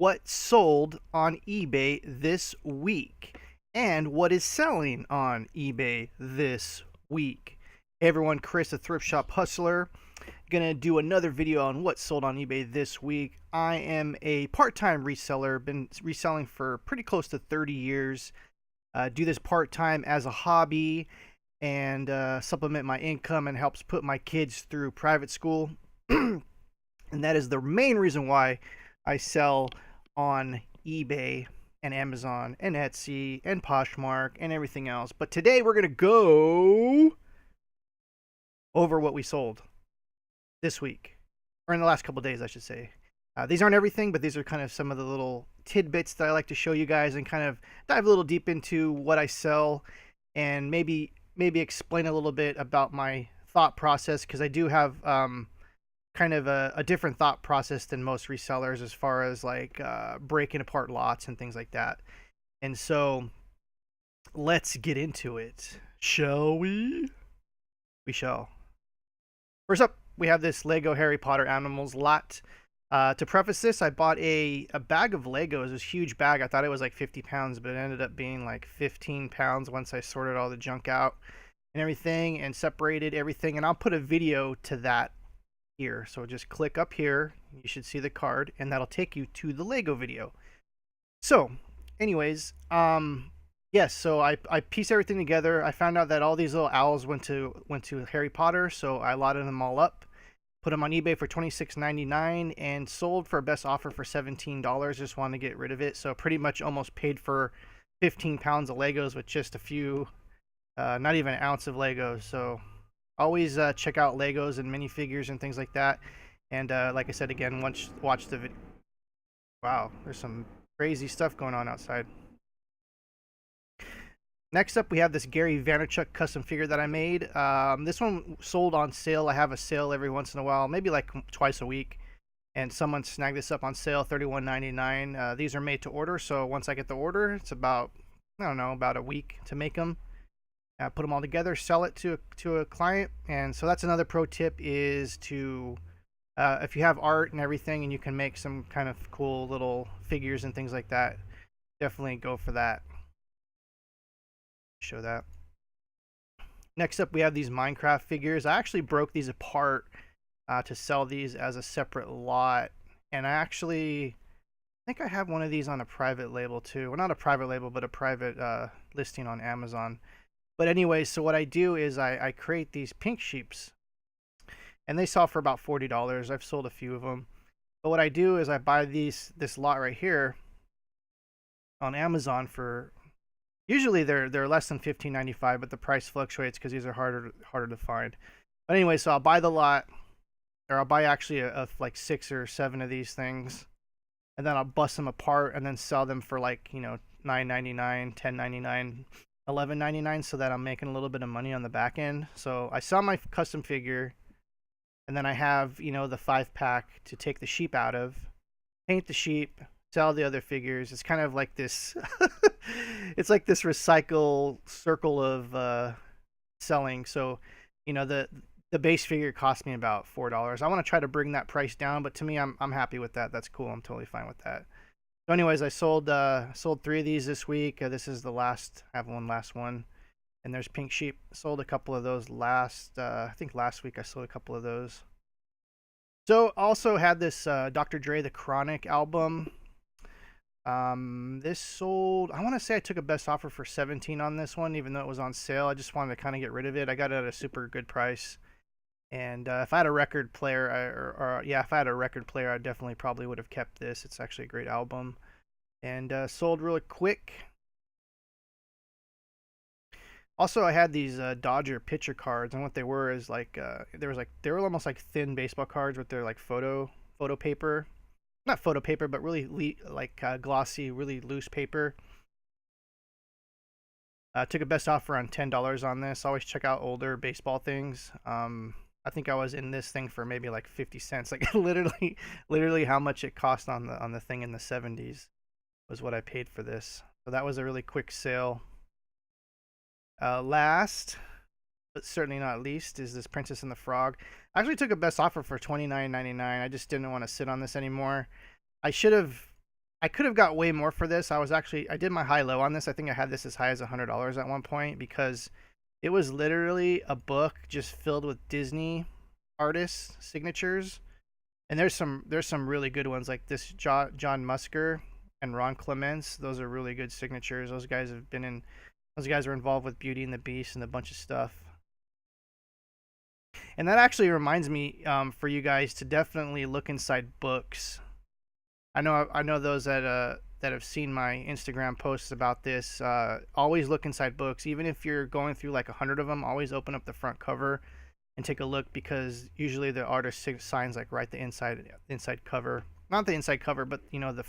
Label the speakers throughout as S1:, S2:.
S1: what sold on eBay this week and what is selling on eBay this week. Hey everyone, Chris, the Thrift Shop Hustler. Gonna do another video on what sold on eBay this week. I am a part-time reseller, been reselling for pretty close to 30 years. Do this part-time as a hobby and supplement my income and helps put my kids through private school. And that is the main reason why I sell on eBay and Amazon and Etsy and Poshmark and everything else. But today we're going to go over what we sold this week, or in the last couple of days, I should say. These aren't everything, but these are kind of some of the little tidbits that I like to show you guys and kind of dive a little deep into what I sell and maybe explain a little bit about my thought process, because I do have kind of a different thought process than most resellers as far as like breaking apart lots and things like that. And so let's get into it, shall we? We shall. First up, we have this Lego Harry Potter Animals lot. To preface this, I bought a bag of Legos, this huge bag. I thought it was like 50 pounds, but it ended up being like 15 pounds once I sorted all the junk out and everything and separated everything. And I'll put a video to that here. So just click up here. You should see the card, and that'll take you to the Lego video. So anyways, yes, so I pieced everything together. I found out that all these little owls went to Harry Potter, so I lotted them all up, put them on eBay for $26.99 and sold for a best offer for $17. Just wanted to get rid of it. So pretty much almost paid for 15 pounds of Legos with just a few, not even an ounce of Legos. So always check out Legos and minifigures and things like that. And like I said, again, watch the video. Wow, there's some crazy stuff going on outside. Next up, we have this Gary Vaynerchuk custom figure that I made. This one sold on sale. I have a sale every once in a while, maybe like twice a week. And someone snagged this up on sale, $31.99. These are made to order, so once I get the order, it's about, I don't know, about a week to make them. Put them all together, sell it to a client. And so that's another pro tip, is to, if you have art and everything and you can make some kind of cool little figures and things like that, definitely go for that. Show that. Next up, we have these Minecraft figures. I actually broke these apart to sell these as a separate lot. And I think I have one of these on a private label too. Well, not a private label, but a private listing on Amazon. But anyway, so what I do is I create these pink sheeps, and they sell for about $40. I've sold a few of them. But what I do is I buy this lot right here on Amazon for, usually they're less than $15.95, but the price fluctuates because these are harder to find. But anyway, so I'll buy the lot, or I'll buy actually like 6 or 7 of these things, and then I'll bust them apart and then sell them for like, you know, $9.99, $10.99. $11.99, so that I'm making a little bit of money on the back end. So I sell my custom figure, and then I have, you know, the 5-pack to take the sheep out of, paint the sheep, sell the other figures. It's kind of like this it's like this recycle circle of selling. So, you know, the base figure cost me about $4. I want to try to bring that price down, but to me, I'm happy with that. That's cool. I'm totally fine with that. So anyways, I sold 3 of these this week. This is the last. I have one last one, and there's pink sheep. Sold a couple of those last. I think last week I sold a couple of those. So also had this Dr. Dre the Chronic album. This sold. I want to say I took a best offer for $17 on this one, even though it was on sale. I just wanted to kind of get rid of it. I got it at a super good price. And if I had a record player, if I had a record player, I definitely probably would have kept this. It's actually a great album, and sold really quick. Also, I had these Dodger pitcher cards, and what they were is like they were almost like thin baseball cards with their like photo paper, not photo paper, but really glossy, really loose paper. Took a best offer on $10 on this. Always check out older baseball things. I think I was in this thing for maybe like 50 cents. Like literally how much it cost on the thing in the 70s was what I paid for this. So that was a really quick sale. Last but certainly not least is this Princess and the Frog. I actually took a best offer for $29.99. I just didn't want to sit on this anymore. I should have I could have got way more for this. I did my high low on this. I think I had this as high as $100 at one point because it was literally a book just filled with Disney artists signatures. And there's some really good ones like this John Musker and Ron Clements. Those are really good signatures. Those guys are involved with Beauty and the Beast and a bunch of stuff. And that actually reminds me, for you guys to definitely look inside books. I know those that have seen my Instagram posts about this. Always look inside books, even if you're going through like 100 of them. Always open up the front cover and take a look because usually the artist signs like right the inside cover, not the inside cover, but the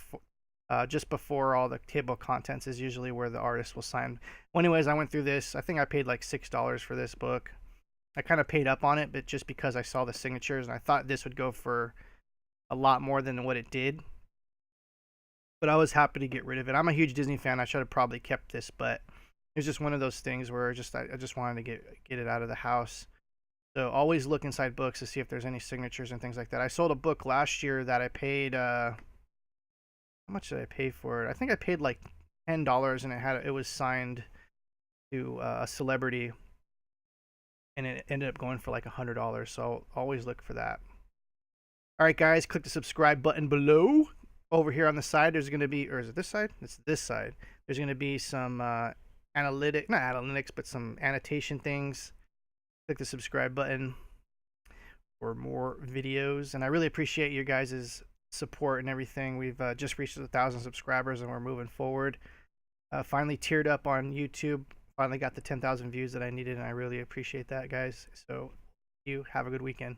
S1: just before all the table of contents is usually where the artist will sign. Well, anyways, I went through this. I think I paid like $6 for this book. I kind of paid up on it, but just because I saw the signatures and I thought this would go for a lot more than what it did. But I was happy to get rid of it. I'm a huge Disney fan. I should have probably kept this, but it's just one of those things where I just wanted to get it out of the house. So always look inside books to see if there's any signatures and things like that. I sold a book last year that I paid. How much did I pay for it? I think I paid like $10, and it was signed to a celebrity, and it ended up going for like $100. So always look for that. All right, guys, click the subscribe button below. Over here on the side, there's going to be, or is it this side? It's this side. There's going to be some not analytics, but some annotation things. Click the subscribe button for more videos. And I really appreciate you guys' support and everything. We've just reached 1,000 subscribers and we're moving forward. Finally tiered up on YouTube. Finally got the 10,000 views that I needed, and I really appreciate that, guys. So you have a good weekend.